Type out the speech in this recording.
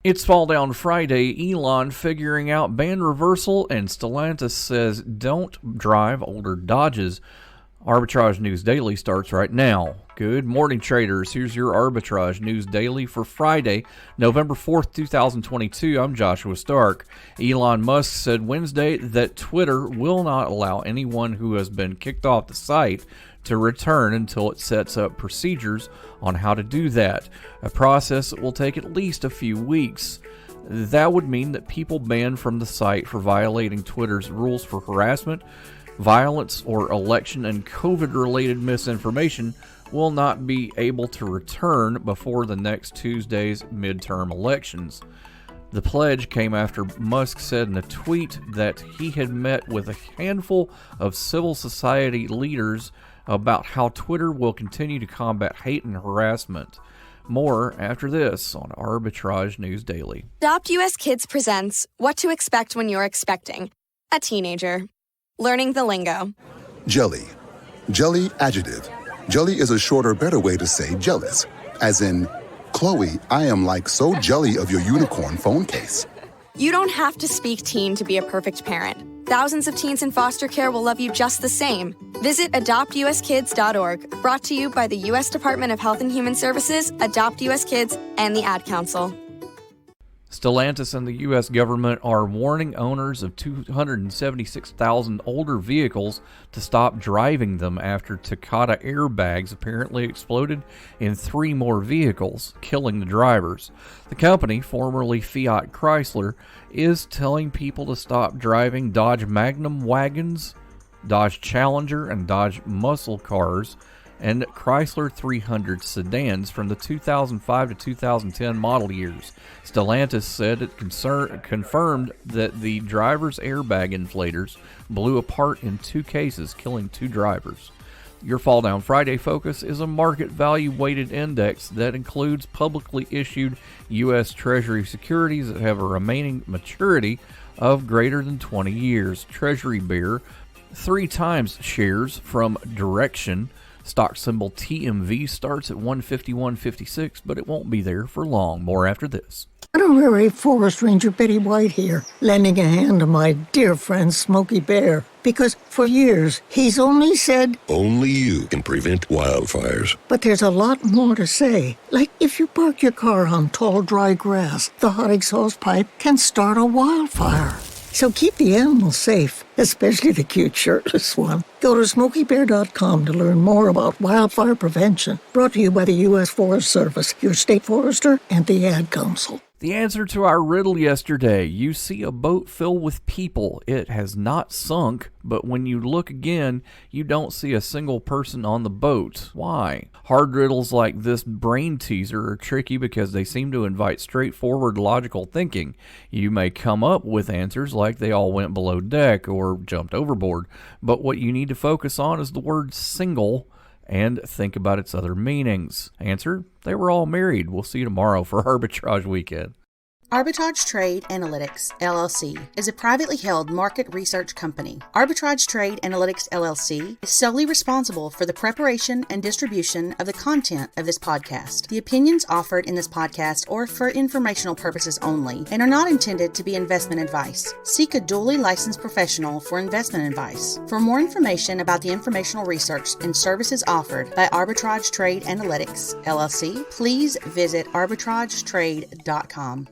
It's Fall Down Friday, Elon figuring out ban reversal, and Stellantis says don't drive older Dodges. Arbitrage News Daily starts right now. Good morning, traders. Here's your Arbitrage News Daily for Friday, November 4th, 2022. I'm Joshua Stark. Elon Musk said Wednesday that Twitter will not allow anyone who has been kicked off the site to return until it sets up procedures on how to do that, a process that will take at least a few weeks. That would mean that people banned from the site for violating Twitter's rules for harassment, violence, or election and COVID-related misinformation will not be able to return before the next Tuesday's midterm elections. The pledge came after Musk said in a tweet that he had met with a handful of civil society leaders about how Twitter will continue to combat hate and harassment. More after this on Arbitrage News Daily. Adopt US Kids presents What to Expect When You're Expecting a Teenager. Learning the lingo. Jelly. Jelly adjective. Jelly is a shorter, better way to say jealous. As in, Chloe, I am like so jelly of your unicorn phone case. You don't have to speak teen to be a perfect parent. Thousands of teens in foster care will love you just the same. Visit adoptuskids.org, brought to you by the U.S. Department of Health and Human Services, Adopt U.S. Kids, and the Ad Council. Stellantis and the U.S. government are warning owners of 276,000 older vehicles to stop driving them after Takata airbags apparently exploded in 3 more vehicles, killing the drivers. The company, formerly Fiat Chrysler, is telling people to stop driving Dodge Magnum wagons, Dodge Challenger and Dodge muscle cars, and Chrysler 300 sedans from the 2005 to 2010 model years. Stellantis said it confirmed that the driver's airbag inflators blew apart in 2 cases, killing 2 drivers. Your Fall Down Friday focus is a market value weighted index that includes publicly issued U.S. Treasury securities that have a remaining maturity of greater than 20 years. Treasury Bear, 3 times shares from Direction. Stock symbol TMV starts at 151.56, but it won't be there for long. More after this. Honorary Forest Ranger Betty White here, lending a hand to my dear friend Smokey Bear. Because for years, he's only said, only you can prevent wildfires. But there's a lot more to say. Like if you park your car on tall, dry grass, the hot exhaust pipe can start a wildfire. So keep the animals safe, especially the cute shirtless one. Go to SmokeyBear.com to learn more about wildfire prevention. Brought to you by the U.S. Forest Service, your state forester, and the Ad Council. The answer to our riddle yesterday: you see a boat filled with people. It has not sunk, but when you look again, you don't see a single person on the boat. Why? Hard riddles like this brain teaser are tricky because they seem to invite straightforward logical thinking. You may come up with answers like they all went below deck or jumped overboard, but what you need to focus on is the word single and think about its other meanings. Answer: they were all married. We'll see you tomorrow for Arbitrage Weekend. Arbitrage Trade Analytics, LLC, is a privately held market research company. Arbitrage Trade Analytics, LLC, is solely responsible for the preparation and distribution of the content of this podcast. The opinions offered in this podcast are for informational purposes only and are not intended to be investment advice. Seek a duly licensed professional for investment advice. For more information about the informational research and services offered by Arbitrage Trade Analytics, LLC, please visit arbitragetrade.com.